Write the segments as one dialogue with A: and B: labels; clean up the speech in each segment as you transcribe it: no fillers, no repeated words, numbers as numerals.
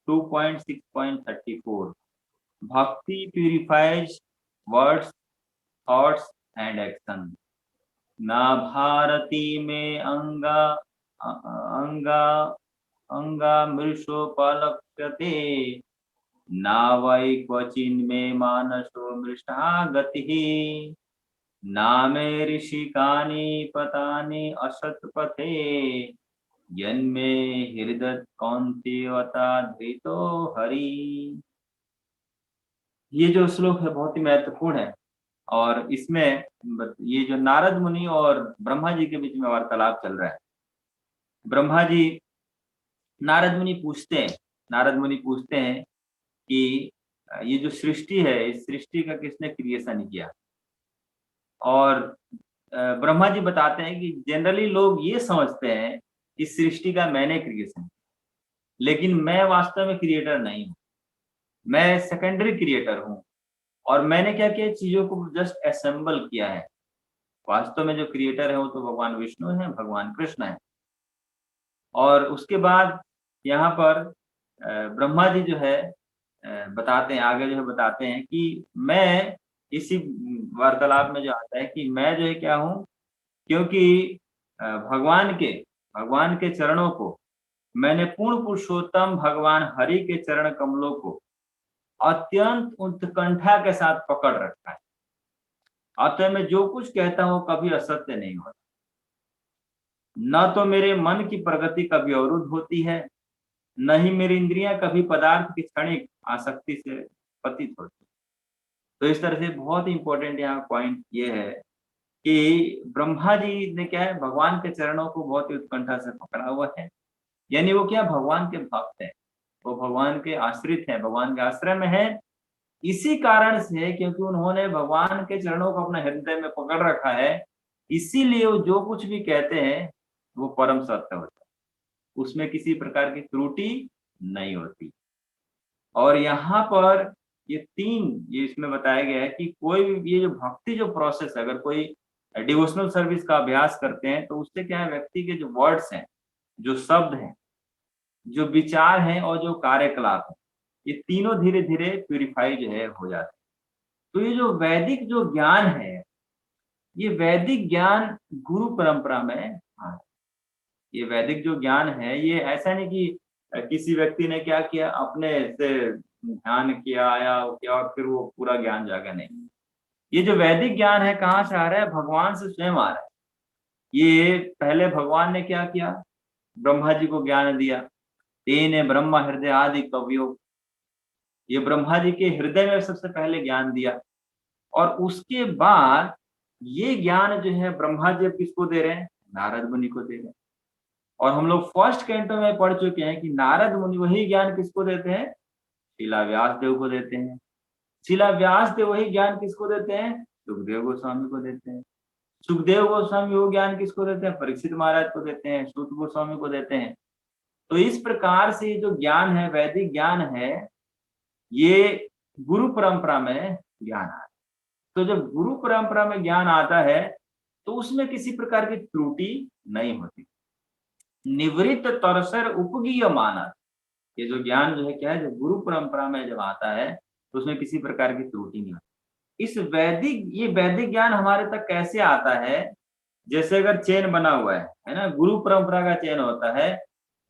A: 2.6.34 भक्ति purifies words, thoughts and action. ना भारती में अंगा अंगा अंगा मृषोपलक्ष्यते, ना वै क्वचिन्मे मानसो मृषा गतिः, ना मे ऋषिकानि पतानि असत्पथे, यन्मे हृदय कौन्तेयता धृतो हरि। ये जो श्लोक है बहुत ही महत्वपूर्ण है और इसमें ये जो नारद मुनि और ब्रह्मा जी के बीच में वार्तालाप चल रहा है। ब्रह्मा जी नारद मुनि पूछते हैं कि ये जो सृष्टि है, इस सृष्टि का किसने क्रिएशन किया। और ब्रह्मा जी बताते हैं कि जनरली लोग ये समझते हैं कि सृष्टि का मैंने क्रिएशन किया, लेकिन मैं वास्तव में क्रिएटर नहीं हूँ, मैं सेकेंडरी क्रिएटर हूँ। और मैंने क्या किया, चीजों को जस्ट असेंबल किया है। वास्तव में जो क्रिएटर है वो तो भगवान विष्णु है, भगवान कृष्ण है। और उसके बाद यहाँ पर ब्रह्मा जी जो है बताते हैं, आगे जो है बताते हैं कि मैं, इसी वार्तालाप में जो आता है कि मैं जो है क्या हूँ, क्योंकि भगवान के चरणों को मैंने पूर्ण पुरुषोत्तम भगवान हरि के चरण कमलों को अत्यंत उत्कंठा के साथ पकड़ रखा है। अतः मैं जो कुछ कहता हूँ कभी असत्य नहीं होता, न तो मेरे मन की प्रगति कभी अवरुद्ध होती है, न ही मेरी इंद्रियां कभी पदार्थ की क्षणिक आसक्ति से पतित होती। तो इस तरह से बहुत ही इंपॉर्टेंट यहाँ पॉइंट ये है कि ब्रह्मा जी ने क्या है, भगवान के चरणों को बहुत ही उत्कंठा से पकड़ा हुआ है। यानी वो क्या, भगवान के भक्त है, वो भगवान के आश्रित है, भगवान के आश्रय में है। इसी कारण से, क्योंकि उन्होंने भगवान के चरणों को अपने हृदय में पकड़ रखा है, इसीलिए वो जो कुछ भी कहते हैं वो परम सत्य होता है, उसमें किसी प्रकार की त्रुटि नहीं होती। और यहाँ पर ये इसमें बताया गया है कि कोई भी ये जो भक्ति जो प्रोसेस है, अगर कोई डिवोशनल सर्विस का अभ्यास करते हैं तो उससे क्या है, व्यक्ति के जो वर्ड्स हैं, जो शब्द हैं, जो विचार हैं और जो कार्यकलाप है, ये तीनों धीरे धीरे प्यूरिफाई जो है हो जाते हैं। तो ये जो वैदिक जो ज्ञान है, ये वैदिक ज्ञान गुरु परंपरा में, हाँ, ये वैदिक जो ज्ञान है, ये ऐसा नहीं कि किसी व्यक्ति ने क्या किया, अपने से ध्यान किया या और फिर वो पूरा ज्ञान जागा, नहीं। ये जो वैदिक ज्ञान है कहाँ से आ रहा है, भगवान से स्वयं आ रहा है। ये पहले भगवान ने क्या किया, ब्रह्मा जी को ज्ञान दिया, तेने ब्रह्म हृदय आदि कवियो, ये ब्रह्मा जी के हृदय में सबसे पहले ज्ञान दिया। और उसके बाद ये ज्ञान जो है ब्रह्मा जी किसको दे रहे हैं, नारद मुनि को दे रहे हैं। और हम लोग फर्स्ट कैंटो में पढ़ चुके हैं कि नारद मुनि वही ज्ञान किसको देते हैं, शीला व्यास देव को देते हैं। शीला व्यास देव वही ज्ञान किसको देते हैं, सुखदेव गोस्वामी को देते हैं। सुखदेव गोस्वामी वो ज्ञान किसको देते हैं, परीक्षित महाराज को देते हैं, सूत गोस्वामी को देते हैं। तो इस प्रकार से जो ज्ञान है, वैदिक ज्ञान है, ये गुरु परंपरा में ज्ञान आता है। तो जब गुरु परंपरा में ज्ञान आता है तो उसमें किसी प्रकार की त्रुटि नहीं होती। निवृत्त तरसर उपगीय मानस, ये जो ज्ञान जो है क्या है, जो गुरु परंपरा में जब आता है तो उसमें किसी प्रकार की त्रुटि नहीं होती। ये वैदिक ज्ञान हमारे तक कैसे आता है, जैसे अगर चेन बना हुआ है ना, गुरु परंपरा का चेन होता है,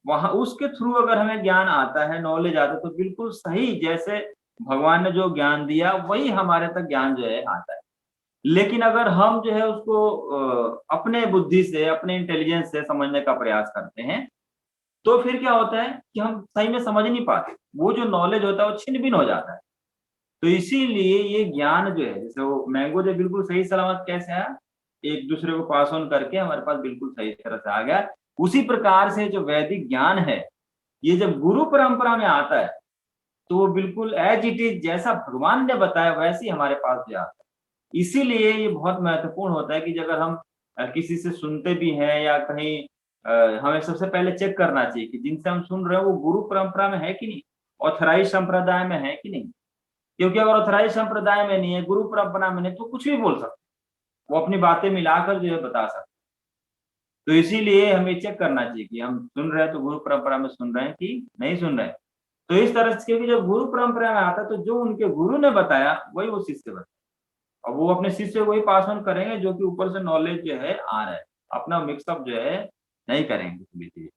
A: वहां उसके थ्रू अगर हमें ज्ञान आता है, नॉलेज आता है, तो बिल्कुल सही जैसे भगवान ने जो ज्ञान दिया वही हमारे तक ज्ञान जो है आता है। लेकिन अगर हम जो है उसको अपने बुद्धि से, अपने इंटेलिजेंस से समझने का प्रयास करते हैं, तो फिर क्या होता है कि हम सही में समझ नहीं पाते, वो जो नॉलेज होता है वो छिन भिन हो जाता है। तो इसीलिए ये ज्ञान जो है, जैसे वो मैंगो जो बिल्कुल सही सलामत कैसे आया, एक दूसरे को पास ऑन करके हमारे पास बिल्कुल सही तरह से आ गया। उसी प्रकार से जो वैदिक ज्ञान है, ये जब गुरु परंपरा में आता है तो वो बिल्कुल एज इट इज, जैसा भगवान ने बताया वैसे ही हमारे पास भी आता है। इसीलिए ये बहुत महत्वपूर्ण होता है कि अगर हम किसी से सुनते भी हैं या कहीं, हमें सबसे पहले चेक करना चाहिए कि जिनसे हम सुन रहे हैं वो गुरु परंपरा में है कि नहीं, ऑथराइज संप्रदाय में है कि नहीं। क्योंकि अगर ऑथराइज संप्रदाय में नहीं है, गुरु परंपरा में नहीं, तो कुछ भी बोल सकते, वो अपनी बातें मिलाकर जो है बता सकते। तो इसीलिए हमें चेक करना चाहिए कि हम सुन रहे हैं तो गुरु परंपरा में सुन रहे हैं कि नहीं सुन रहे हैं। तो इस तरह से, क्योंकि जब गुरु परंपरा में आता है तो जो उनके गुरु ने बताया वही वो शिष्य बताया, और वो अपने शिष्य को ही पास ऑन करेंगे जो कि ऊपर से नॉलेज जो है आ रहा है, अपना मिक्सअप जो है नहीं करेंगे कभी भी।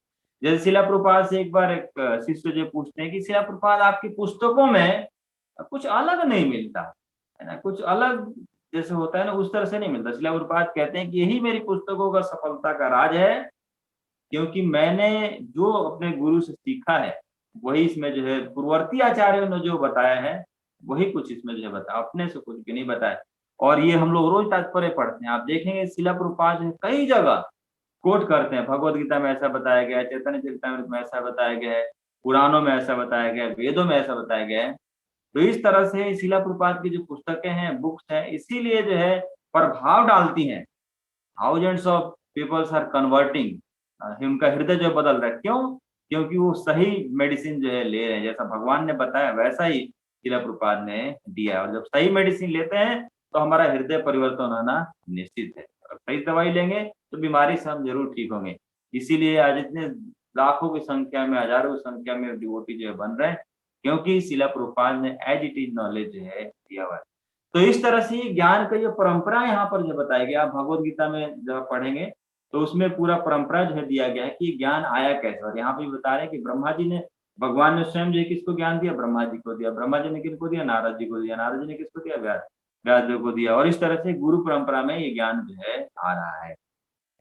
A: जैसे शिला प्रभुपाद से एक बार एक शिष्य जो पूछते हैं कि शिला प्रभुपाद आपकी पुस्तकों में कुछ अलग नहीं मिलता है ना, कुछ अलग जैसे होता है ना, उस तरह से नहीं मिलता। शिला प्रभुपाद कहते हैं कि यही मेरी पुस्तकों का सफलता का राज है, क्योंकि मैंने जो अपने गुरु से सीखा है वही इसमें जो है पूर्ववर्ती आचार्यों ने जो बताया है वही कुछ इसमें जो है बताया, अपने से कुछ भी नहीं बताया। और ये हम लोग रोज तात्पर्य पढ़ते हैं, आप देखेंगे शिला प्रभुपाद जो है कई जगह कोट करते हैं, भगवत गीता में ऐसा बताया गया है, चैतन्य चरितामृत में ऐसा बताया गया है, पुराणों में ऐसा बताया गया है, वेदों में ऐसा बताया गया है। तो इस तरह से शिला प्रभुपाद की जो पुस्तकें हैं, बुक्स हैं, इसीलिए जो है प्रभाव डालती हैं। Thousands of peoples are converting, उनका हृदय जो बदल रहा है, क्यों? क्योंकि वो सही मेडिसिन जो है ले रहे हैं, जैसा भगवान ने बताया वैसा ही शिला प्रभुपाद ने दिया। और जब सही मेडिसिन लेते हैं तो हमारा हृदय परिवर्तन होना निश्चित है। अगर सही दवाई लेंगे तो बीमारी से हम जरूर ठीक होंगे। इसीलिए आज इतने लाखों की संख्या में, हजारों की संख्या में डिवोटी जो है बन रहे हैं, क्योंकि शिला प्रभुपाद ने एज इट इज नॉलेज जो है दिया हुआ है। तो इस तरह से ज्ञान का जो परंपरा यहाँ पर जो बताया गया, आप भगवत गीता में जब पढ़ेंगे तो उसमें पूरा परंपरा जो है दिया गया है कि ज्ञान आया कैसे। और यहाँ पे बता रहे हैं कि ब्रह्मा जी ने, भगवान ने स्वयं जो है किसको ज्ञान दिया? ब्रह्मा जी को दिया। ब्रह्मा जी ने किसको दिया? नारद जी को दिया। नारद जी ने किसको दिया? व्यास जी को दिया। और इस तरह से गुरु परंपरा में ये ज्ञान जो है आ रहा है।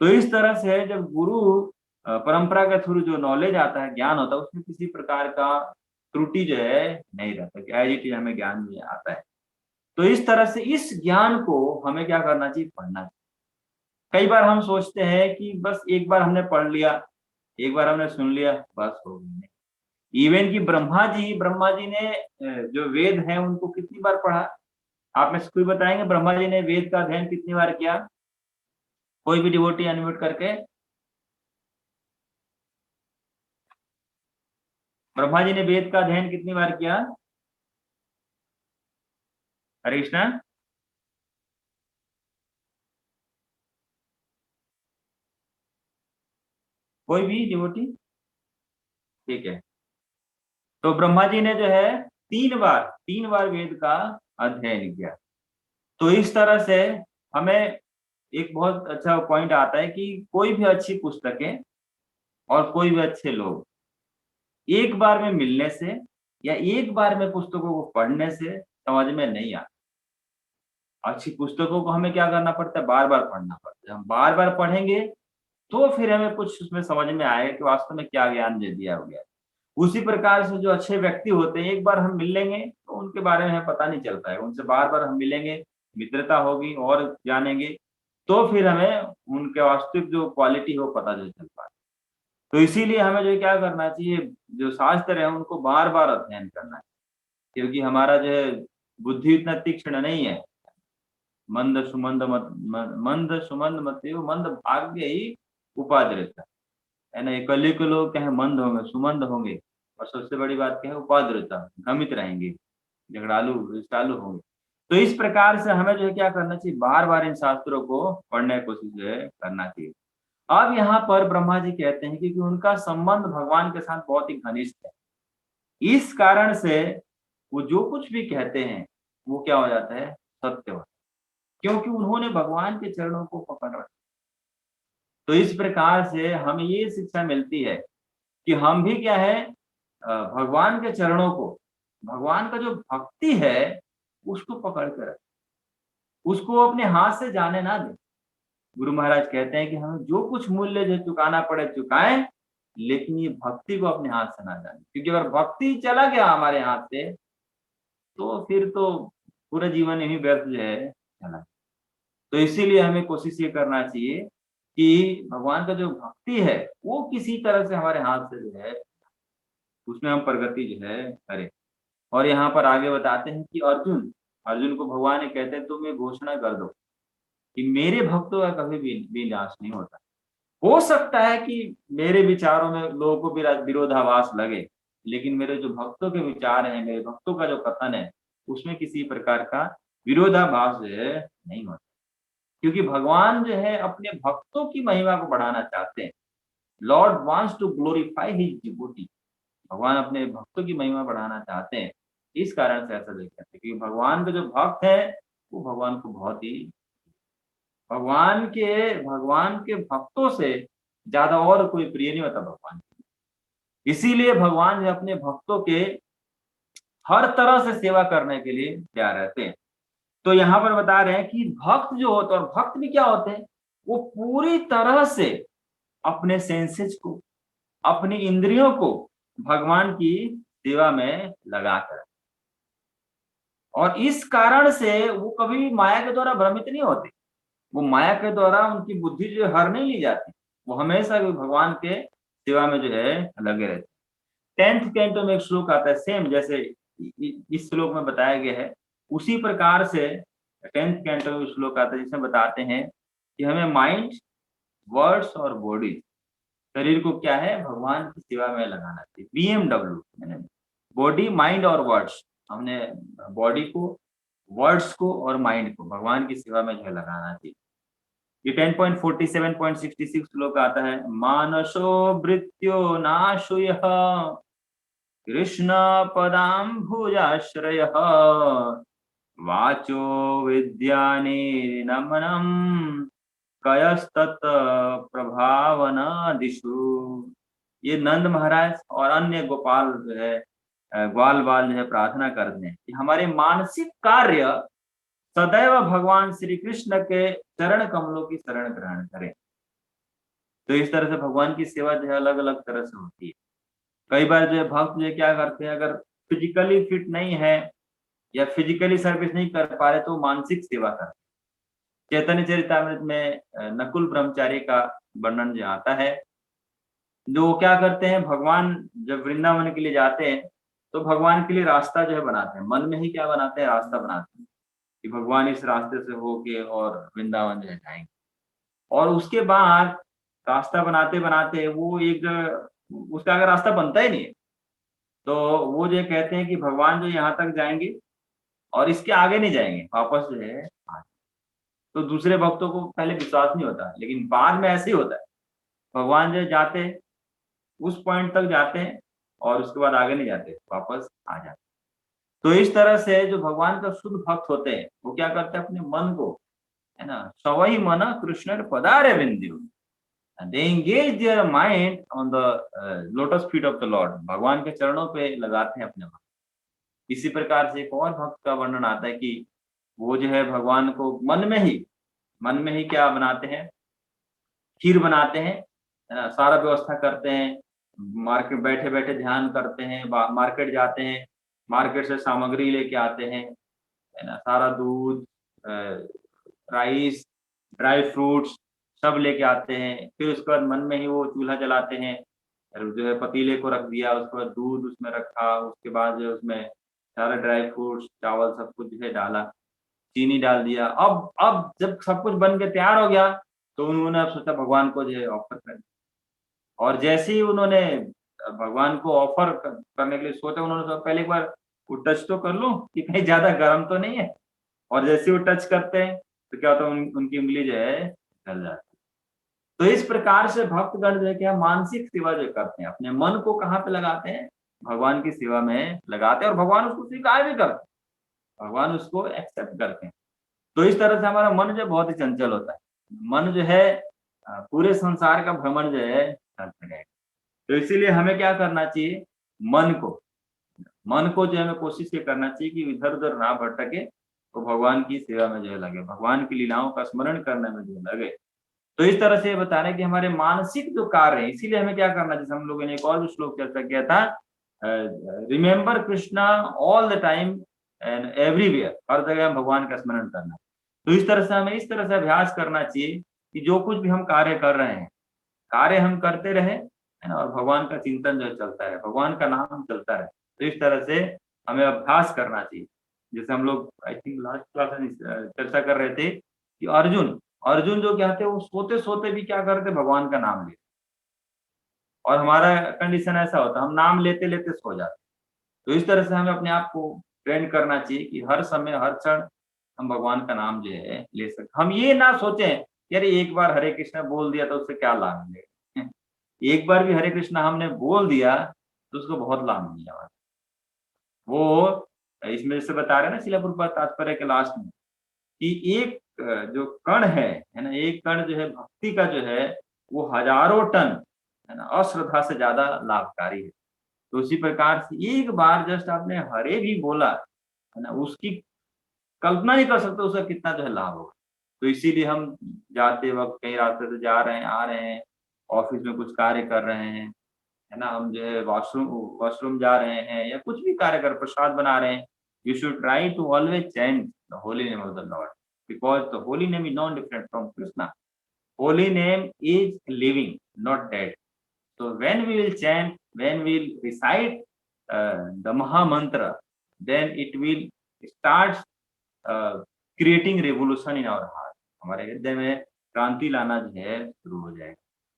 A: तो इस तरह से जब गुरु परंपरा के थ्रू जो नॉलेज आता है, ज्ञान होता है, उसमें किसी प्रकार का त्रुटि जो है नहीं रहता, कि एज इट इज हमें ज्ञान जो आता है। तो इस तरह से इस ज्ञान को हमें क्या करना चाहिए? पढ़ना चाहिए। कई बार हम सोचते हैं कि बस एक बार हमने पढ़ लिया, एक बार हमने सुन लिया, बस हो गई। इवन कि ब्रह्मा जी ने जो वेद हैं उनको कितनी बार पढ़ा? आप में से कोई बताएंगे ब्रह्मा जी ने वेद का अध्ययन कितनी बार किया? कोई भी डिवोटी अनम्यूट करके। ब्रह्मा जी ने वेद का अध्ययन कितनी बार किया? हरे कृष्णा। कोई भी डिवोटी? ठीक है। तो ब्रह्मा जी ने जो है 3 बार वेद का अध्ययन किया। तो इस तरह से हमें एक बहुत अच्छा पॉइंट आता है कि कोई भी अच्छी पुस्तकें और कोई भी अच्छे लोग एक बार में मिलने से या एक बार में पुस्तकों को पढ़ने से समझ में नहीं आता। अच्छी पुस्तकों को हमें क्या करना पड़ता है? बार बार पढ़ना पड़ता है। हम बार बार पढ़ेंगे तो फिर हमें कुछ उसमें समझ में आएगा कि वास्तव में क्या ज्ञान दे दिया हो गया। उसी प्रकार से जो अच्छे व्यक्ति होते हैं, एक बार हम मिल लेंगे तो उनके बारे में हमें पता नहीं चलता है, उनसे बार बार हम मिलेंगे, मित्रता होगी और जानेंगे, तो फिर हमें उनके वास्तविक जो क्वालिटी है वो पता चल पाए। तो इसीलिए हमें जो क्या करना चाहिए, जो शास्त्र है उनको बार बार अध्ययन करना चाहिए, क्योंकि हमारा जो है बुद्धि इतना तीक्ष्ण नहीं है। मंद सुमंद मत मंद भाग्य ही उपाद्रता है ना। ये कली के लोग क्या है? मंद होंगे, सुमंद होंगे, और सबसे बड़ी बात क्या है? उपाद्रता, भ्रमित रहेंगे, झगड़ालू चालू होंगे। तो इस प्रकार से हमें जो है क्या करना चाहिए? बार बार इन शास्त्रों को पढ़ने की कोशिश जो है करना चाहिए। अब यहाँ पर ब्रह्मा जी कहते हैं कि उनका संबंध भगवान के साथ बहुत ही घनिष्ठ है, इस कारण से वो जो कुछ भी कहते हैं वो क्या हो जाता है? सत्य हो, क्योंकि उन्होंने भगवान के चरणों को पकड़ रखा। तो इस प्रकार से हमें ये शिक्षा मिलती है कि हम भी क्या है, भगवान के चरणों को, भगवान का जो भक्ति है उसको पकड़ कर रखें, उसको अपने हाथ से जाने ना दें। गुरु महाराज कहते हैं कि हमें जो कुछ मूल्य जो चुकाना पड़े चुकाएं, लेकिन ये भक्ति को अपने हाथ से ना जाने, क्योंकि अगर भक्ति चला गया हमारे हाथ से तो फिर तो पूरा जीवन यही व्यर्थ जो है चला। तो इसीलिए हमें कोशिश ये करना चाहिए कि भगवान का जो भक्ति है वो किसी तरह से हमारे हाथ से जो है उसमें हम प्रगति जो है करें। और यहाँ पर आगे बताते हैं कि अर्जुन अर्जुन को भगवान ये कहते हैं तुम ये घोषणा कर दो कि मेरे भक्तों का कभी भी विनाश नहीं होता। हो सकता है कि मेरे विचारों में लोगों को भी विरोधाभास लगे, लेकिन मेरे जो भक्तों के विचार हैं, मेरे भक्तों का जो कथन है, उसमें किसी प्रकार का विरोधाभास जो है नहीं होता, क्योंकि भगवान जो है अपने भक्तों की महिमा को बढ़ाना चाहते हैं। Lord wants to glorify his devotee. भगवान अपने भक्तों की महिमा बढ़ाना चाहते हैं, इस कारण से ऐसा देखते हैं, क्योंकि भगवान के जो भक्त है वो भगवान को बहुत ही, भगवान के भक्तों से ज्यादा और कोई प्रिय नहीं होता भगवान को। इसीलिए भगवान जो अपने भक्तों के हर तरह से सेवा करने के लिए तैयार रहते हैं। तो यहाँ पर बता रहे हैं कि भक्त जो होते हैं, और भक्त भी क्या होते हैं, वो पूरी तरह से अपने सेंसेस को, अपनी इंद्रियों को भगवान की सेवा में लगाकर, और इस कारण से वो कभी माया के द्वारा भ्रमित नहीं होते। वो माया के द्वारा उनकी बुद्धि जो हर नहीं ली जाती, वो हमेशा भगवान के सेवा में जो है लगे रहते। 10th कैंटो में एक श्लोक आता है, सेम जैसे इस श्लोक में बताया गया है, उसी प्रकार से 10th कैंटो में श्लोक आता है जिसमें बताते हैं कि हमें माइंड, वर्ड्स और बॉडी, शरीर को क्या है भगवान की सेवा में लगाना चाहिए। BMW, बॉडी, माइंड और वर्ड्स, हमने बॉडी को, वर्ड्स को और माइंड को भगवान की सेवा में जो है लगाना चाहिए। ये 10.47.66 श्लोक आता है, मानसो भृत्यो नाशुयः कृष्ण पदाम्भुजाश्रयः वाचो विद्यानिर्नमनं कयस्तत् प्रभावनादिषु। ये नंद महाराज और अन्य गोपाल जो है, ग्वाल बाल जो है प्रार्थना करते हैं कि हमारे मानसिक कार्य सदैव भगवान श्री कृष्ण के चरण कमलों की शरण ग्रहण करें। तो इस तरह से भगवान की सेवा जो है अलग अलग तरह से होती है। कई बार जो है भक्त जो है क्या करते हैं, अगर फिजिकली फिट नहीं है या फिजिकली सर्विस नहीं कर पा रहे तो मानसिक सेवा करते हैं। चैतन्य चरितामृत में नकुल ब्रह्मचारी का वर्णन जो आता है, जो क्या करते हैं, भगवान जब वृंदावन के लिए जाते हैं तो भगवान के लिए रास्ता जो है बनाते हैं, मन में ही क्या बनाते हैं, रास्ता बनाते हैं कि भगवान इस रास्ते से होके और वृंदावन जो है जाएंगे। और उसके बाद रास्ता बनाते बनाते वो एक जगह उसका अगर रास्ता बनता ही नहीं है तो वो जो कहते हैं कि भगवान जो यहाँ तक जाएंगे और इसके आगे नहीं जाएंगे, वापस जो है आगे। तो दूसरे भक्तों को पहले विश्वास नहीं होता, लेकिन बाद में ऐसे ही होता है, भगवान जो जाते हैं उस पॉइंट तक जाते हैं और उसके बाद आगे नहीं जाते, वापस आ जाते। तो इस तरह से जो भगवान का शुद्ध भक्त होते हैं वो क्या करते हैं, अपने मन को, है ना, सवई मन कृष्ण पदारे बिंदु, they engage their mind on the lotus feet of the Lord, भगवान के चरणों पे लगाते हैं अपने मन। इसी प्रकार से एक और भक्त का वर्णन आता है कि वो जो है भगवान को मन में ही क्या बनाते हैं, खीर बनाते हैं, है ना, सारा व्यवस्था करते हैं, मार्केट बैठे बैठे ध्यान करते हैं, मार्केट जाते हैं, मार्केट से सामग्री लेके आते हैं, है ना, सारा दूध, राइस, ड्राई फ्रूट्स सब लेके आते हैं। फिर उसके बाद मन में ही वो चूल्हा जलाते हैं, जो है पतीले को रख दिया, उसके बाद दूध उसमें रखा, उसके बाद जो उसमें सारे ड्राई फ्रूट्स, चावल सब कुछ जो है डाला, चीनी डाल दिया। अब जब सब कुछ बन के तैयार हो गया तो उन्होंने अब सोचा भगवान को जो है ऑफर कर, और जैसे ही उन्होंने भगवान को ऑफर करने के लिए सोचा, उन्होंने सोचा पहले एक बार वो टच तो कर लूं कि कहीं ज्यादा गर्म तो नहीं है। और जैसे वो टच करते हैं तो क्या होता है, उनकी उंगली जो है जल जाती है। तो इस प्रकार से भक्तगण जो है क्या मानसिक सेवा जो करते हैं, अपने मन को कहाँ पे लगाते हैं, भगवान की सेवा में लगाते हैं, और भगवान उसको स्वीकार भी करते हैं, भगवान उसको एक्सेप्ट करते हैं। तो इस तरह से हमारा मन जो बहुत ही चंचल होता है, मन जो है पूरे संसार का भ्रमण जो है करते रहेगा। तो इसीलिए हमें क्या करना चाहिए, मन को जो हमें कोशिश ये करना चाहिए कि इधर उधर ना भटके, तो भगवान की सेवा में जो है लगे, भगवान की लीलाओं का स्मरण करने में जो लगे। तो इस तरह से बता रहे हैं कि हमारे मानसिक जो कार्य है, इसीलिए हमें क्या करना, जैसे हम लोगों ने एक और जो श्लोक चर्चा किया था, remember Krishna all the time and everywhere, हर जगह हम भगवान का स्मरण करना। तो इस तरह से हमें इस तरह से अभ्यास करना चाहिए कि जो कुछ भी हम कार्य कर रहे हैं, कार्य हम करते रहे, है ना, और भगवान का चिंतन जो चलता है, भगवान का नाम चलता है। तो इस तरह से हमें अभ्यास करना चाहिए। जैसे हम लोग आई थिंक लास्ट क्लास में चर्चा कर रहे थे कि अर्जुन जो क्या थे, वो सोते सोते भी क्या करते, भगवान का नाम लेते, और हमारा कंडीशन ऐसा होता, हम नाम लेते लेते सो जाते। तो इस तरह से हमें अपने आप को ट्रेन करना चाहिए कि हर समय हर क्षण हम भगवान का नाम जो है ले सकते। हम ये ना सोचें कि अरे एक बार हरे कृष्णा बोल दिया तो उससे क्या लाभ मिलेगा। एक बार भी हरे कृष्णा हमने बोल दिया तो उसको बहुत लाभ मिल जाएगा। वो इसमें जैसे बता रहे हैं ना शिला प्रभुपाद तात्पर्य के लास्ट में कि एक जो कण है ना, एक कण जो है भक्ति का जो है वो हजारों टन है ना अश्रद्धा से ज्यादा लाभकारी है। तो उसी प्रकार से एक बार जस्ट आपने हरे भी बोला है ना, उसकी कल्पना नहीं कर सकते उसका कितना जो है लाभ होगा। तो इसीलिए हम जाते वक्त कहीं रास्ते से जा रहे हैं, आ रहे हैं, ऑफिस में कुछ कार्य कर रहे हैं, है ना, हम जो है वॉशरूम वॉशरूम जा रहे हैं या कुछ भी कार्य कर प्रसाद बना रहे हैं, you should try to always chant the holy name of the lord because the holy name is not different from Krishna. Holy name is living not dead. So when we will chant, when we will recite the Maha Mantra, then it will start creating revolution in our heart. हमारे हृदय में क्रांति लाना जो है शुरू हो जाएगा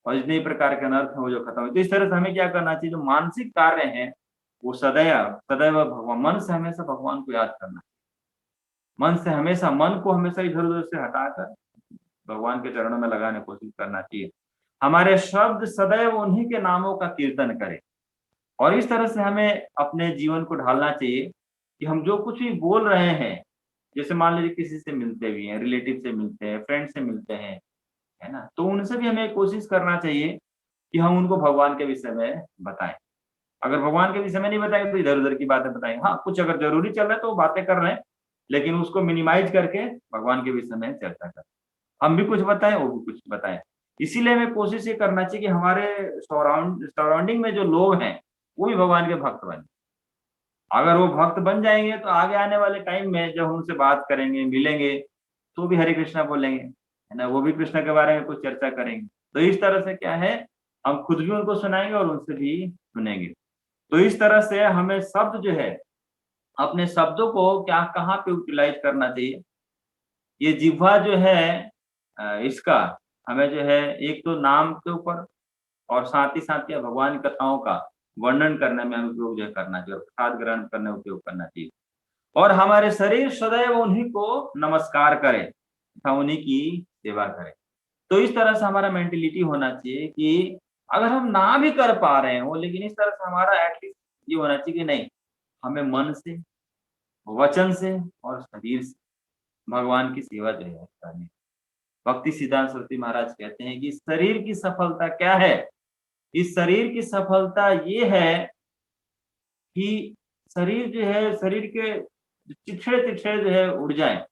A: और जितने प्रकार के अनर्थ हैं वो जो खत्म हो। तो इस तरह से हमें क्या करना चाहिए, जो मानसिक कार्य हैं वो सदैव सदैव भगवान मन से हमेशा भगवान को याद करना, मन से हमेशा मन को हमेशा इधर उधर से हटाकर भगवान के चरणों में लगाने की कोशिश करना चाहिए। हमारे शब्द सदैव उन्हीं के नामों का कीर्तन करें और इस तरह से हमें अपने जीवन को ढालना चाहिए कि हम जो कुछ भी बोल रहे हैं, जैसे मान लीजिए किसी से मिलते भी हैं, रिलेटिव से मिलते हैं, फ्रेंड से मिलते हैं, है ना, तो उनसे भी हमें कोशिश करना चाहिए कि हम उनको भगवान के विषय में बताएं। अगर भगवान के विषय में नहीं बताएंगे तो इधर उधर की बातें बताएंगे। हाँ, कुछ अगर जरूरी चल रहा है तो वो बातें कर रहे हैं, लेकिन उसको मिनिमाइज करके भगवान के विषय में चर्चा करें। हम भी कुछ बताएं, वो भी कुछ बताएं। इसीलिए हमें कोशिश ये करना चाहिए कि हमारे सराउंडिंग में जो लोग हैं वो भी भगवान के भक्त बने। अगर वो भक्त बन जाएंगे तो आगे आने वाले टाइम में जब हम उनसे बात करेंगे, मिलेंगे, तो भी हरे कृष्णा बोलेंगे, है ना, वो भी कृष्ण के बारे में कुछ चर्चा करेंगे। तो इस तरह से क्या है, हम खुद भी उनको सुनाएंगे और उनसे भी सुनेंगे। तो इस तरह से हमें शब्द जो है, अपने शब्दों को क्या कहाँ पे यूटिलाइज करना चाहिए। ये जिह्वा जो है इसका हमें जो है एक तो नाम के ऊपर और साथ ही साथ क्या भगवान की कथाओं का वर्णन करने में हमें उपयोग जो करना चाहिए और प्रसाद ग्रहण करने में उपयोग करना चाहिए। और हमारे शरीर सदैव उन्हीं को नमस्कार करे तथा उन्हीं की सेवा करे। तो इस तरह से हमारा मेंटेलिटी होना चाहिए कि अगर हम ना भी कर पा रहे हो, लेकिन इस तरह से हमारा एटलीस्ट ये होना चाहिए कि नहीं, हमें मन से, वचन से और शरीर से भगवान की सेवा जो है करनी। भक्ति सिद्धांत सरस्वती महाराज कहते हैं कि शरीर की सफलता क्या है, इस शरीर की सफलता ये है कि शरीर जो है, शरीर के चिथड़े चिथड़े जो है उड़ जाए,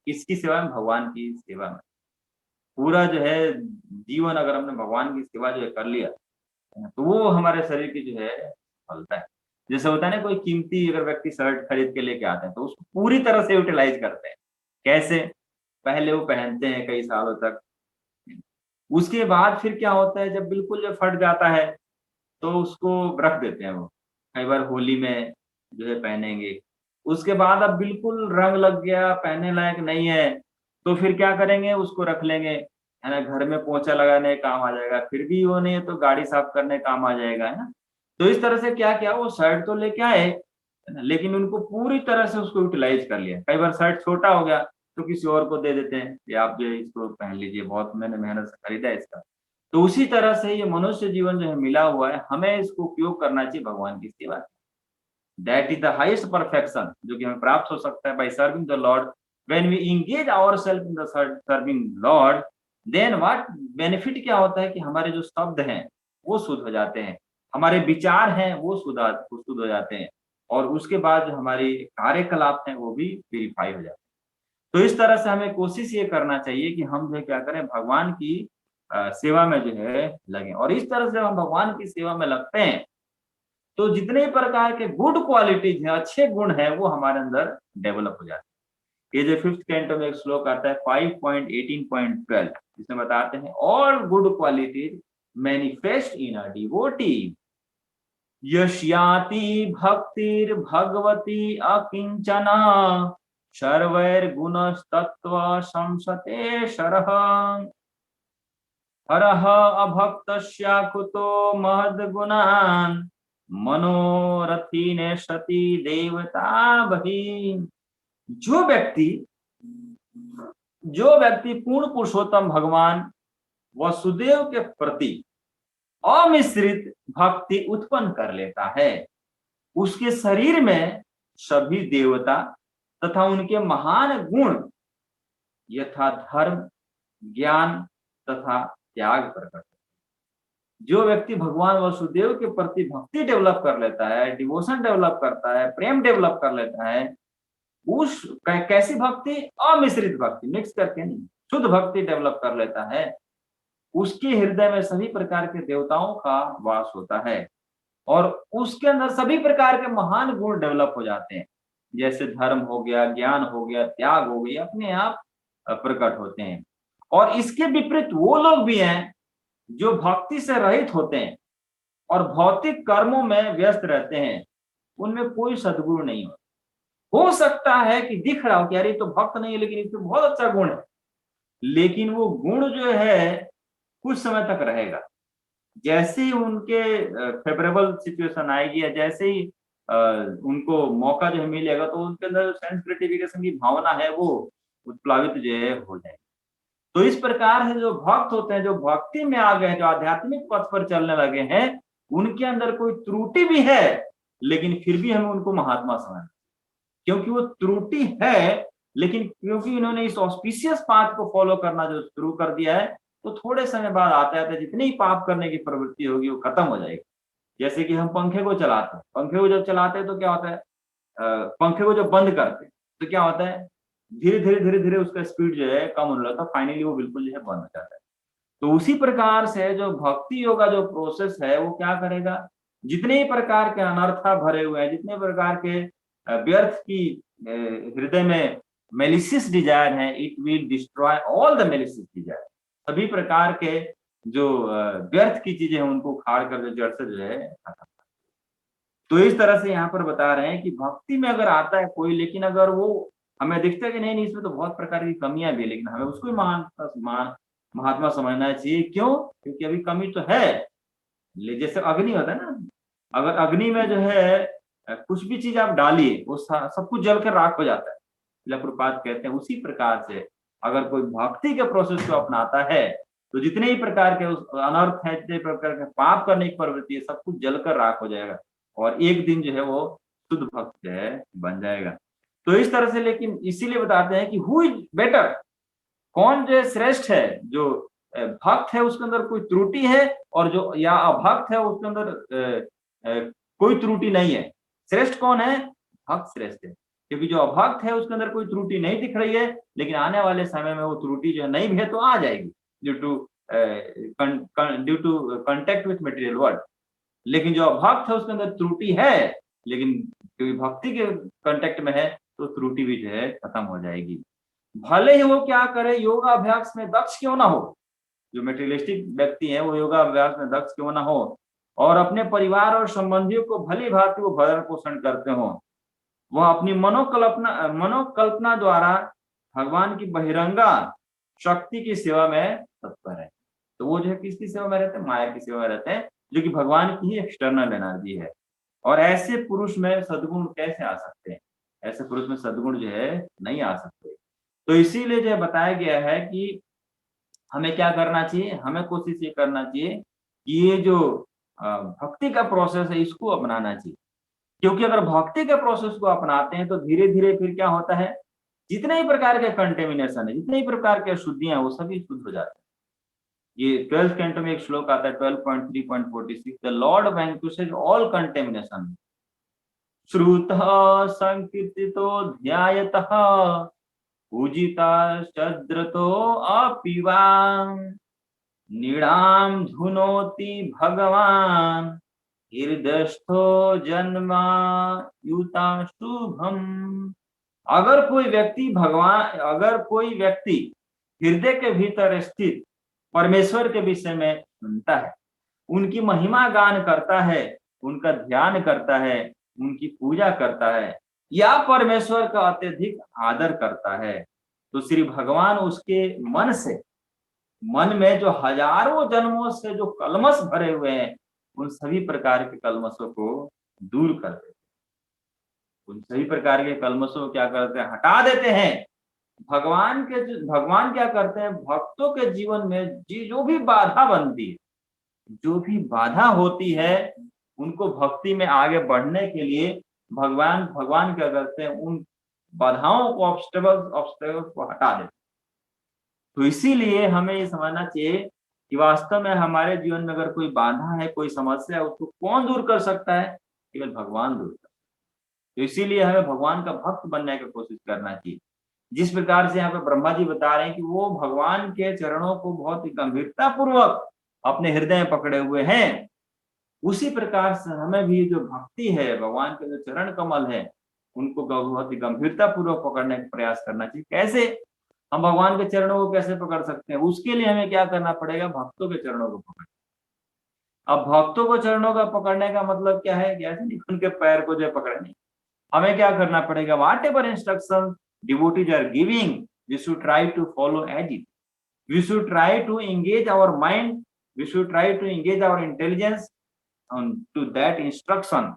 A: इसकी सेवा में, भगवान की सेवा में पूरा जो है जीवन अगर हमने भगवान की सेवा जो है कर लिया तो वो हमारे शरीर की जो है सफलता है। जैसे होता है ना, कोई कीमती अगर व्यक्ति शर्ट खरीद के लेके आते हैं तो उसको पूरी तरह से यूटिलाइज करते हैं। कैसे, पहले वो पहनते हैं कई सालों तक, उसके बाद फिर क्या होता है, जब बिल्कुल जब फट जाता है तो उसको रख देते हैं। वो कई बार होली में जो है पहनेंगे, उसके बाद अब बिल्कुल रंग लग गया, पहनने लायक नहीं है, तो फिर क्या करेंगे, उसको रख लेंगे, है ना, घर में पोंछा लगाने काम आ जाएगा, फिर भी वो नहीं है तो गाड़ी साफ करने काम आ जाएगा, है ना। तो इस तरह से क्या किया, वो शर्ट तो लेके आए, है ना, लेकिन उनको पूरी तरह से उसको यूटिलाइज कर लिया। कई बार शर्ट छोटा हो गया तो किसी और को दे देते हैं, ये आप जो है इसको पहन लीजिए, बहुत मैंने मेहनत से खरीदा है इसका। तो उसी तरह से ये मनुष्य जीवन जो है मिला हुआ है, हमें इसको उपयोग करना चाहिए भगवान की सेवा। That is the highest perfection जो कि हमें प्राप्त हो सकता है by serving the lord. When we engage ourself in the serving lord, then what benefit क्या होता है कि हमारे जो शब्द हैं वो शुद्ध हो जाते हैं, हमारे विचार हैं वो शुद्ध हो जाते हैं, और उसके बाद जो हमारी कार्यकलाप हैं वो भी प्यूरिफाई हो जाते हैं। तो इस तरह से हमें कोशिश ये करना चाहिए कि हम जो क्या करें, भगवान की सेवा में जो है लगे। और इस तरह से हम भगवान की सेवा में लगते हैं तो जितने प्रकार के गुड क्वालिटीज हैं, अच्छे गुण हैं, वो हमारे अंदर डेवलप हो जाते हैं। ये जो 5th कैंटो में एक श्लोक आता है 5.18.12, जिसमें बताते हैं all good qualities manifest in a devotee यस्याति भक्तिर भगवती अकिंचना सर्वैर्गुणस्तत्त्व संसते शरः हरः अभक्तस्य कुतो महद्गुणान् मनोरथी ने सती देवता बही। जो व्यक्ति पूर्ण पुरुषोत्तम भगवान वसुदेव के प्रति अमिश्रित भक्ति उत्पन्न कर लेता है। उसके शरीर में सभी देवता तथा उनके महान गुण यथा धर्म, ज्ञान तथा त्याग प्रकट। जो व्यक्ति भगवान वसुदेव के प्रति भक्ति डेवलप कर लेता है, डिवोशन डेवलप करता है, प्रेम डेवलप कर लेता है, उस कैसी भक्ति? अमिश्रित भक्ति, मिक्स करके नहीं, शुद्ध भक्ति डेवलप कर लेता है। उसके हृदय में सभी प्रकार के देवताओं का वास होता है और उसके अंदर सभी प्रकार के महान गुण डेवलप हो जाते हैं, जैसे धर्म हो गया, ज्ञान हो गया, त्याग हो गया, अपने आप प्रकट होते हैं। और इसके विपरीत वो लोग भी हैं जो भक्ति से रहित होते हैं और भौतिक कर्मों में व्यस्त रहते हैं, उनमें कोई सद्गुण नहीं हो सकता है कि दिख रहा हो कि यार ये तो भक्त नहीं है लेकिन इसमें बहुत अच्छा गुण है, लेकिन वो गुण जो है कुछ समय तक रहेगा। जैसे ही उनके फेवरेबल सिचुएशन आएगी या जैसे ही उनको मौका जो है मिलेगा तो उनके अंदर सेंस ग्रेटिफिकेशन की भावना है वो उत्प्लावित जो है हो जाएगी। तो इस प्रकार से जो भक्त होते हैं, जो भक्ति में आ गए हैं, जो आध्यात्मिक पथ पर चलने लगे हैं, उनके अंदर कोई त्रुटि भी है लेकिन फिर भी हमें उनको महात्मा समझना, क्योंकि वो त्रुटि है लेकिन क्योंकि इन्होंने इस ऑस्पिशियस पाथ को फॉलो करना जो शुरू कर दिया है, तो थोड़े समय बाद आते आते जितनी पाप करने की प्रवृत्ति होगी वो खत्म हो जाएगी। जैसे कि हम पंखे को चलाते हैं, पंखे को जब चलाते हैं तो क्या होता है, पंखे को जब बंद करते हैं तो क्या होता है, धीरे धीरे धीरे धीरे उसका स्पीड जो है कम होने लगता है, फाइनली वो बिल्कुल जो है बंद हो जाता है। तो उसी प्रकार से जो भक्ति योगा जो प्रोसेस है वो क्या करेगा, जितने ही प्रकार के अनर्था भरे हुए हैं, जितने प्रकार के व्यर्थ की हृदय में मेलिशियस डिजायर है, it will destroy all the malicious desire. सभी प्रकार के जो व्यर्थ की चीजें हैं उनको उखाड़ कर जो जड़ से जो है खत्म। तो इस तरह से यहाँ पर बता रहे हैं कि भक्ति में अगर आता है कोई, लेकिन अगर वो हमें दिखता है कि नहीं इसमें तो बहुत प्रकार की कमियां भी, लेकिन हमें उसको महात्मा समझना चाहिए। क्यों? क्योंकि अभी कमी तो है। जैसे अग्नि होता है ना, अगर अग्नि में जो है कुछ भी चीज आप डालिए वो सब कुछ जल कर राख हो जाता है, प्रभुपाद कहते हैं उसी प्रकार से अगर कोई भक्ति के प्रोसेस को अपनाता है तो जितने ही प्रकार के उस अनर्थ है, जितने प्रकार के पाप करने की प्रवृत्ति है, सब कुछ जलकर राख हो जाएगा और एक दिन जो है वो शुद्ध भक्त जो है बन जाएगा। तो इस तरह से, लेकिन इसीलिए बताते हैं कि हु इज बेटर, कौन जो श्रेष्ठ है, जो भक्त है उसके अंदर कोई त्रुटि है और जो या अभक्त है उसके अंदर कोई त्रुटि नहीं है। श्रेष्ठ कौन है? भक्त श्रेष्ठ है, क्योंकि जो अभक्त है उसके अंदर कोई त्रुटि नहीं दिख रही है, लेकिन आने वाले समय में वो त्रुटि जो नहीं भी है तो आ जाएगी due to contact with material world. लेकिन जो अभक्त है उसके अंदर त्रुटि है, लेकिन क्योंकि भक्ति के कांटेक्ट में है तो त्रुटि भी जो है खत्म हो जाएगी। भले ही वो क्या करे, योगाभ्यास में दक्ष क्यों ना हो, जो मेटेरियलिस्टिक व्यक्ति है वो योगाभ्यास में दक्ष क्यों ना हो और अपने परिवार और संबंधियों को भली भांति वो भरण पोषण करते हो, वह अपनी मनोकल्पना द्वारा भगवान की बहिरंगा शक्ति की सेवा में तत्पर है। तो वो जो है किसकी सेवा में रहते हैं? माया की सेवा में रहते हैं, जो कि भगवान की ही एक्सटर्नल एनर्जी है। और ऐसे पुरुष में सद्गुण कैसे आ सकते हैं? ऐसे पुरुष में सद्गुण जो है नहीं आ सकते। तो इसीलिए जो बताया गया है कि हमें क्या करना चाहिए, हमें कोशिश ये करना चाहिए कि ये जो भक्ति का प्रोसेस है इसको अपनाना चाहिए, क्योंकि अगर भक्ति के प्रोसेस को अपनाते हैं तो धीरे धीरे फिर क्या होता है, जितने ही प्रकार के कंटेमिनेशन है, जितने ही प्रकार के अशुद्धियां वो सभी शुद्ध हो जाते हैं। ये 12th कैंटो में एक श्लोक आता है 12.3.46, द लॉर्ड वैंक्विशेज ऑल कंटेमिनेशन श्रुतः संकीर्तितो ध्यायतः पूजिता शद्रतो अपिवाम निडाम धुनोति भगवान हृदयस्थो जन्मा युता शुभम। अगर कोई व्यक्ति हृदय के भीतर स्थित परमेश्वर के विषय में सुनता है, उनकी महिमा गान करता है, उनका ध्यान करता है, उनकी पूजा करता है या परमेश्वर का अत्यधिक आदर करता है, तो श्री भगवान उसके मन में जो हजारों जन्मों से जो कलमश भरे हुए हैं उन सभी प्रकार के कलमशों को दूर कर देते हैं, उन सभी प्रकार के कलमशों को क्या करते हैं, हटा देते हैं। भगवान क्या करते हैं, भक्तों के जीवन में जो भी बाधा बनती है जो भी बाधा होती है उनको भक्ति में आगे बढ़ने के लिए भगवान क्या करते हैं, उन बाधाओं को, ऑब्स्टेकल्स को हटा देते। तो इसीलिए हमें ये समझना चाहिए कि वास्तव में हमारे जीवन में अगर कोई बाधा है, कोई समस्या है, उसको कौन दूर कर सकता है? केवल भगवान दूर कर सकता है। तो इसीलिए हमें भगवान का भक्त बनने की कोशिश करना चाहिए। जिस प्रकार से यहाँ पे ब्रह्मा जी बता रहे हैं कि वो भगवान के चरणों को बहुत ही गंभीरता पूर्वक अपने हृदय में पकड़े हुए हैं, उसी प्रकार से हमें भी जो भक्ति है, भगवान के जो चरण कमल है, उनको बहुत ही गंभीरता पूर्वक पकड़ने का प्रयास करना चाहिए। कैसे हम भगवान के चरणों को कैसे पकड़ सकते हैं? उसके लिए हमें क्या करना पड़ेगा? भक्तों के चरणों को पकड़। अब भक्तों को चरणों का पकड़ने का मतलब क्या है? ऐसे नहीं उनके पैर को जो पकड़ने, हमें क्या करना पड़ेगा? Whatever instruction devotees are giving, we should try to follow as it. We should try to engage our mind, we should try to engage our intelligence to that instruction.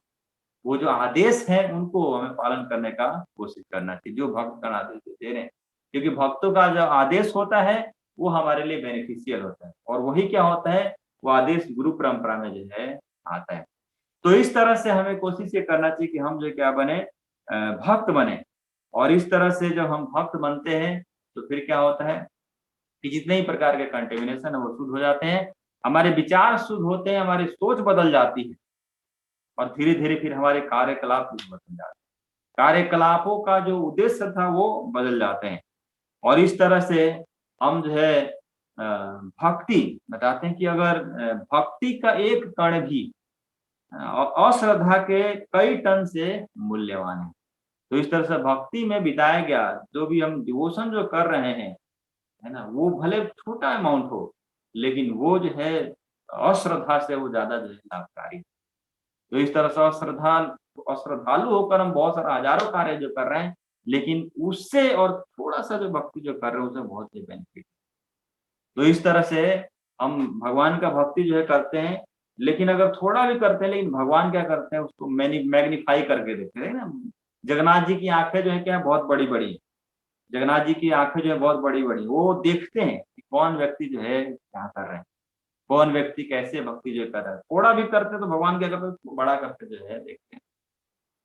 A: वो जो आदेश है उनको हमें पालन करने का कोशिश करना चाहिए, जो भक्तगण आदेश दे रहे हैं। क्योंकि भक्तों का जो आदेश होता है वो हमारे लिए बेनिफिशियल होता है, और वही क्या होता है? वो आदेश गुरु परंपरा में जो है आता है। तो इस तरह से हमें कोशिश ये करना चाहिए कि हम जो क्या बने, भक्त बने। और इस तरह से जब हम भक्त बनते हैं तो फिर क्या होता है कि जितने ही प्रकार के कंटेमिनेशन है वो शुद्ध हो जाते हैं, हमारे विचार शुद्ध होते हैं, हमारी सोच बदल जाती है, और धीरे धीरे फिर हमारे कार्यकलाप भी बदल जाते हैं। कार्यकलापों का जो उद्देश्य था वो बदल जाते हैं। और इस तरह से हम जो है भक्ति बताते हैं कि अगर भक्ति का एक कण भी अश्रद्धा के कई टन से मूल्यवान है। तो इस तरह से भक्ति में बिताया गया जो भी हम डिवोशन जो कर रहे हैं, है ना, वो भले छोटा अमाउंट हो, लेकिन वो जो है अश्रद्धा से वो ज्यादा जो है लाभकारी। तो इस तरह से अश्रद्धालु होकर हम बहुत सारा हजारों कार्य जो कर रहे हैं, लेकिन उससे और थोड़ा सा जो भक्ति जो कर रहे हैं उससे बहुत ही बेनिफिट। तो इस तरह से हम भगवान का भक्ति जो है करते हैं, लेकिन अगर थोड़ा भी करते हैं, लेकिन भगवान क्या करते हैं उसको मैग्नीफाई करके देखते हैं ना। जगन्नाथ जी की आंखें जो है क्या बहुत बड़ी बड़ी, जगन्नाथ जी की आंखें जो है बहुत बड़ी बड़ी, वो देखते हैं कि कौन व्यक्ति जो है क्या कर रहे हैं, कौन व्यक्ति कैसे भक्ति जो कर रहा है। थोड़ा भी करते तो भगवान क्या करते हैं, उसको बड़ा करके जो है देखते हैं।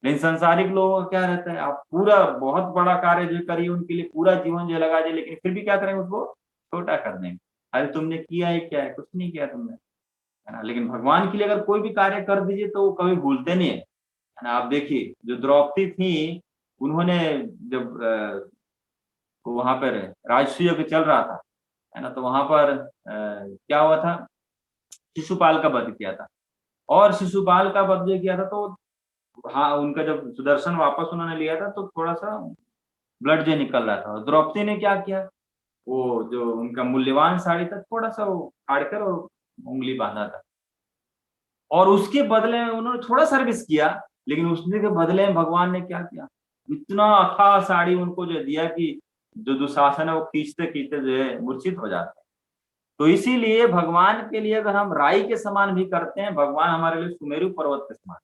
A: लेकिन संसारिक लोगों का क्या रहता है, आप पूरा बहुत बड़ा कार्य जो करिए, उनके लिए पूरा जीवन जो लगा दिए, लेकिन फिर भी क्या करेंगे, उसको छोटा कर देंगे। अरे तुमने किया है क्या है? कुछ नहीं किया तुमने, है ना। लेकिन भगवान के लिए अगर कोई भी कार्य कर दीजिए तो वो कभी भूलते नहीं है ना। आप देखिए जो द्रौपदी थी, उन्होंने जब वहां पर राजसूय यज्ञ चल रहा था, है ना, तो वहां पर क्या हुआ था, शिशुपाल का वध किया था। और शिशुपाल का वध जो किया था तो हाँ, उनका जब सुदर्शन वापस उन्होंने लिया था तो थोड़ा सा ब्लड जो निकल रहा था। द्रौपदी ने क्या किया, वो जो उनका मूल्यवान साड़ी था थोड़ा सा वो फाड़कर और उंगली बांधा था, और उसके बदले में उन्होंने थोड़ा सर्विस किया। लेकिन उसने के बदले में भगवान ने क्या किया, इतना अथाह साड़ी उनको जो दिया कि जो दुशासन है वो खींचते खींचते जो है मूर्छित हो जाते हैं। तो इसीलिए भगवान के लिए अगर हम राई के समान भी करते हैं, भगवान हमारे लिए सुमेरु पर्वत के समान।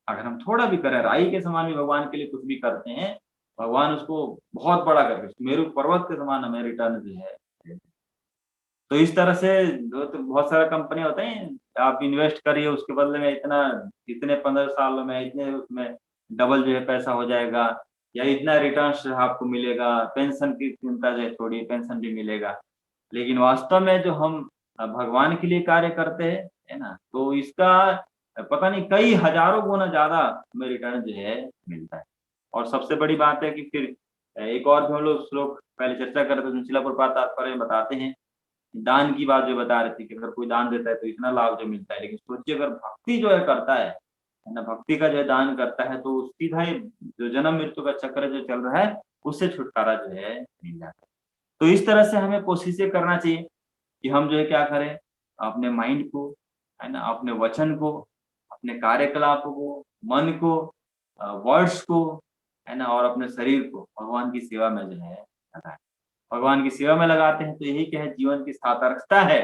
A: अगर हम थोड़ा भी करें, राई के समान भी भगवान के लिए कुछ भी करते हैं, भगवान उसको बहुत बड़ा करके सुमेरु पर्वत के समान हमें रिटर्न जो है। तो इस तरह से तो बहुत सारा कंपनी होते हैं, आप इन्वेस्ट करिए उसके बदले में इतना, इतने 15 सालों में इतने उसमें डबल जो है पैसा हो जाएगा, या इतना रिटर्न आपको मिलेगा, पेंशन की चिंता जो है थोड़ी, पेंशन भी मिलेगा। लेकिन वास्तव में जो हम भगवान के लिए कार्य करते हैं, है ना, तो इसका पता नहीं कई हजारों गुना ज्यादा हमें रिटर्न जो है मिलता है। और सबसे बड़ी बात है कि फिर एक और भी हम लोग श्लोक पहले चर्चा करते थे, शिला प्रभुपाद तात्पर्य में बताते हैं, दान की बात जो बता रहे थे कि अगर कोई दान देता है तो इतना लाभ जो मिलता है। लेकिन सोचिए अगर भक्ति जो है करता है ना, भक्ति का जो है दान करता है, तो सीधा ही जो जन्म मृत्यु का चक्र जो चल रहा है उससे छुटकारा जो है मिल जाता है। तो इस तरह से हमें कोशिश ये करना चाहिए कि हम जो है क्या करें, अपने माइंड को, है ना, अपने वचन को, अपने कार्यकलाप को, मन को, वर्ड्स को, है ना, और अपने शरीर को भगवान की सेवा में जो है लगाएं। भगवान की सेवा में लगाते हैं तो यही क्या है, जीवन की सार्थकता है,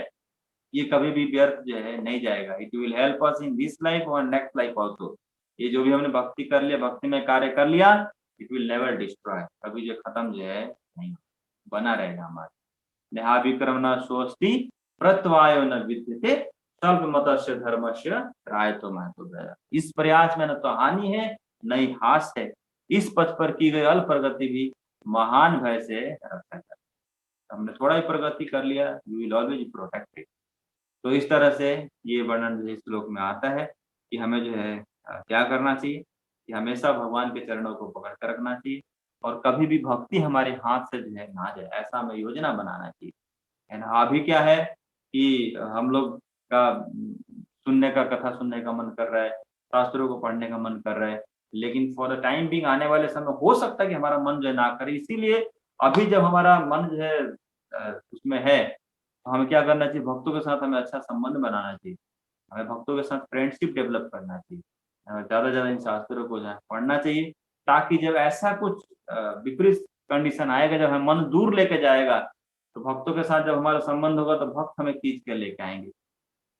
A: ये कभी भी व्यर्थ जो है नहीं जाएगा। It will help us in this life और नेक्स्ट लाइफ ऑल्सो। ये जो भी हमने भक्ति कर लिया, भक्ति में कार्य कर लिया, इट विल नेवर डिस्ट्रॉय, कभी जो खत्म जो है नहीं, बना रहेगा हमारे। नेहा विक्रम न स्वस्ति प्रत्यवायो न विद्यते स्वल्प मतस्य धर्मस्य त्रायतो महतो। इस प्रयास में न तो हानि है न ही हास है, इस पथ पर की गई अल्प प्रगति भी महान भय से रक्षा कर। हमने थोड़ा ही प्रगति कर लिया, यू विल ऑलवेज प्रोटेक्टेड। तो इस तरह से ये वर्णन जो इस श्लोक में आता है कि हमें जो है क्या करना चाहिए कि हमेशा भगवान के चरणों को पकड़ कर रखना चाहिए और कभी भी भक्ति हमारे हाथ से जो है ना जाए, ऐसा हमें योजना बनाना चाहिए, है ना। अभी क्या है कि हम लोग का सुनने का, कथा सुनने का मन कर रहा है, शास्त्रों को पढ़ने का मन कर रहा है, लेकिन फॉर द टाइम बिंग आने वाले समय हो सकता है कि हमारा मन जो है ना करे। इसीलिए अभी जब हमारा मन जो है उसमें है, तो हमें क्या करना चाहिए, भक्तों के साथ हमें अच्छा संबंध बनाना चाहिए, हमें भक्तों के साथ फ्रेंडशिप डेवलप करना चाहिए, हमें ज़्यादा से ज़्यादा इन शास्त्रों को जो है पढ़ना चाहिए, ताकि जब ऐसा कुछ विपरीत कंडीशन आएगा, जब हमें मन दूर लेके जाएगा, तो भक्तों के साथ जब हमारा संबंध होगा तो भक्त हमें खींच के लेके आएंगे।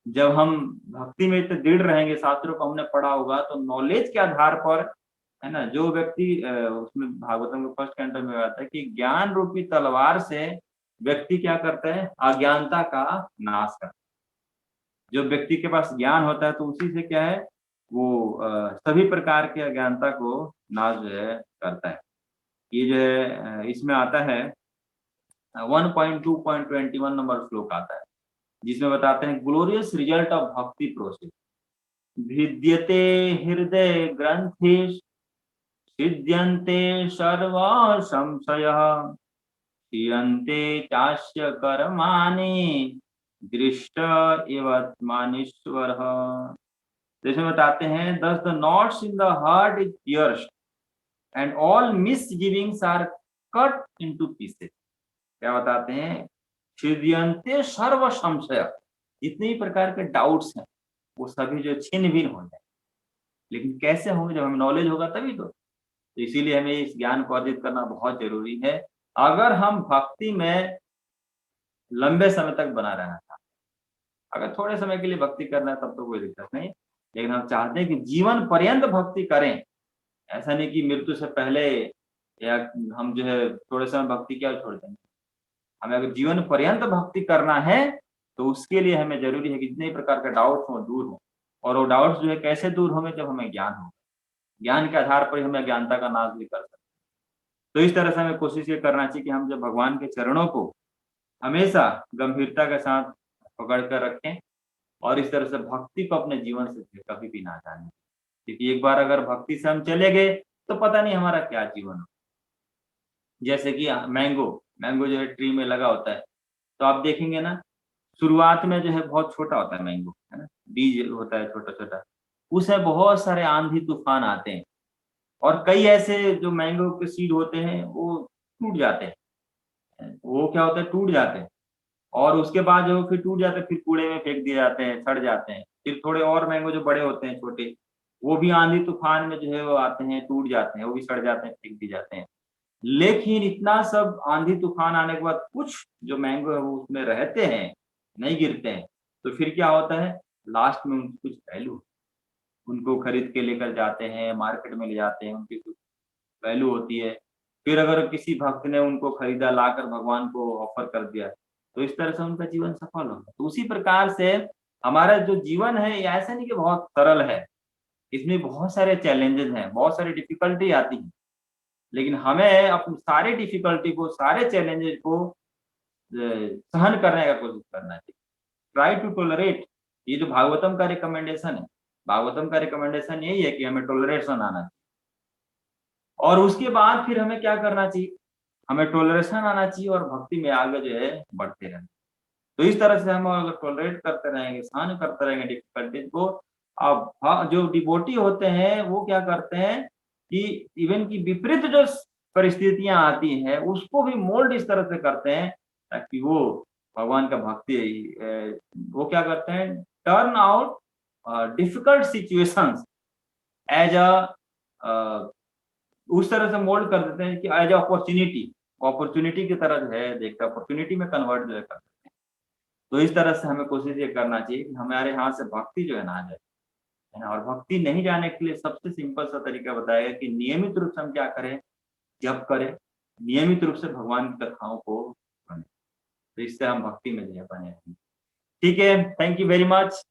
A: जब हम भक्ति में इतने दृढ़ रहेंगे, शास्त्रों को हमने पढ़ा होगा, तो नॉलेज के आधार पर, है ना, जो व्यक्ति उसमें भागवतम के फर्स्ट कैंटो में आता है कि ज्ञान रूपी तलवार से व्यक्ति क्या करता है, अज्ञानता का नाश करता है। जो व्यक्ति के पास ज्ञान होता है तो उसी से क्या है, वो सभी प्रकार के अज्ञानता को नाश जो है करता है। ये जो है इसमें आता है 1.2.21 नंबर श्लोक आता है, जिसमें बताते हैं ग्लोरियस रिजल्ट ऑफ भक्ति प्रोसेस। भिद्यते हृदय ग्रंथि सिद्ध्यन्ते सर्व संशयः क्षीयन्ते चास्य कर्माणि दृष्ट एवत्मानीश्वरः। तो इसमें बताते हैं thus the knots in the heart is pierced and all misgivings are cut into pieces। क्या बताते हैं, छिद्यन्ते सर्व संशय, जितने भी प्रकार के डाउट्स हैं वो सभी जो छिन्न भिन्न हो जाए। लेकिन कैसे होंगे, जब हमें नॉलेज होगा तभी तो इसीलिए हमें इस ज्ञान को अर्जित करना बहुत जरूरी है। अगर हम भक्ति में लंबे समय तक बना रहना था, अगर थोड़े समय के लिए भक्ति करना है तब तो कोई दिक्कत नहीं, लेकिन हम चाहते हैं कि जीवन पर्यंत भक्ति करें, ऐसा नहीं कि मृत्यु से पहले या हम जो है थोड़े समय भक्ति क्या छोड़ देंगे। हमें अगर जीवन पर्यंत भक्ति करना है तो उसके लिए हमें जरूरी है कि जितने प्रकार के डाउट्स हो दूर हो, और वो डाउट्स जो है कैसे दूर होंगे, जब हमें ज्ञान हो, ज्ञान के आधार पर ही हमें अज्ञानता का नाश भी कर सकते हैं। तो इस तरह से हमें कोशिश ये करना चाहिए कि हम जब भगवान के चरणों को हमेशा गंभीरता के साथ पकड़ कर रखें और इस तरह से भक्ति को अपने जीवन से कभी भी ना जाने, क्योंकि एक बार अगर भक्ति से हम चले गए तो पता नहीं हमारा क्या जीवन हो। जैसे कि मैंगो जो है ट्री में लगा होता है, तो आप देखेंगे ना, शुरुआत में जो है बहुत छोटा होता है मैंगो, है ना, बीज होता है छोटा छोटा, उसमें बहुत सारे आंधी तूफान आते हैं और कई ऐसे जो मैंगो के सीड होते हैं वो टूट जाते हैं, वो क्या होता है, टूट जाते हैं और उसके बाद जो फिर टूट जाते हैं, फिर कूड़े में फेंक दिए जाते हैं, सड़ जाते हैं। फिर थोड़े और मैंगो जो बड़े होते हैं छोटे, वो भी आंधी तूफान में जो है वो आते हैं, टूट जाते हैं, वो भी सड़ जाते हैं, फेंक दिए जाते हैं। लेकिन इतना सब आंधी तूफान आने के बाद कुछ जो मैंगो है वो उसमें रहते हैं, नहीं गिरते हैं, तो फिर क्या होता है, लास्ट में उनकी कुछ वैल्यू, उनको खरीद के लेकर जाते हैं, मार्केट में ले जाते हैं, उनकी कुछ वैल्यू होती है। फिर अगर किसी भक्त ने उनको खरीदा, लाकर भगवान को ऑफर कर दिया, तो इस तरह से उनका जीवन सफल होगा। तो उसी प्रकार से हमारा जो जीवन है, ये ऐसा नहीं कि बहुत सरल है, इसमें बहुत सारे चैलेंजेस हैं, बहुत सारी डिफिकल्टी आती है, लेकिन हमें अपनी सारी डिफिकल्टी को, सारे चैलेंजेस को सहन करने का कोशिश करना चाहिए। ट्राई टू टॉलरेट, ये जो भागवतम का रिकमेंडेशन है, भागवतम का रिकमेंडेशन यही है कि हमें टॉलरेशन आना चाहिए। और उसके बाद फिर हमें क्या करना चाहिए, हमें टॉलरेशन आना चाहिए और भक्ति में आगे जो है बढ़ते रहना। तो इस तरह से हम अगर टॉलरेट करते रहेंगे, सहन करते रहेंगे डिफिकल्टीज को, अब जो डिवोटी होते हैं वो क्या करते हैं कि इवन की विपरीत जो परिस्थितियां आती हैं उसको भी मोल्ड इस तरह से करते हैं ताकि वो भगवान का भक्ति, वो क्या करते हैं, turn out difficult situations as a उस तरह से मोल्ड कर देते हैं कि एज अपॉर्चुनिटी की तरह जो है देखकर अपॉर्चुनिटी में कन्वर्ट जो है कर देते हैं। तो इस तरह से हमें कोशिश ये करना चाहिए कि हमारे यहाँ से भक्ति जो है ना आ जाए, है ना। और भक्ति नहीं जाने के लिए सबसे सिंपल सा तरीका बताया कि नियमित रूप से हम क्या करें, जप करें, नियमित रूप से भगवान की कथाओं को सुनें, तो इससे हम भक्ति में जो है बने रहेंगे। ठीक है, थैंक यू वेरी मच।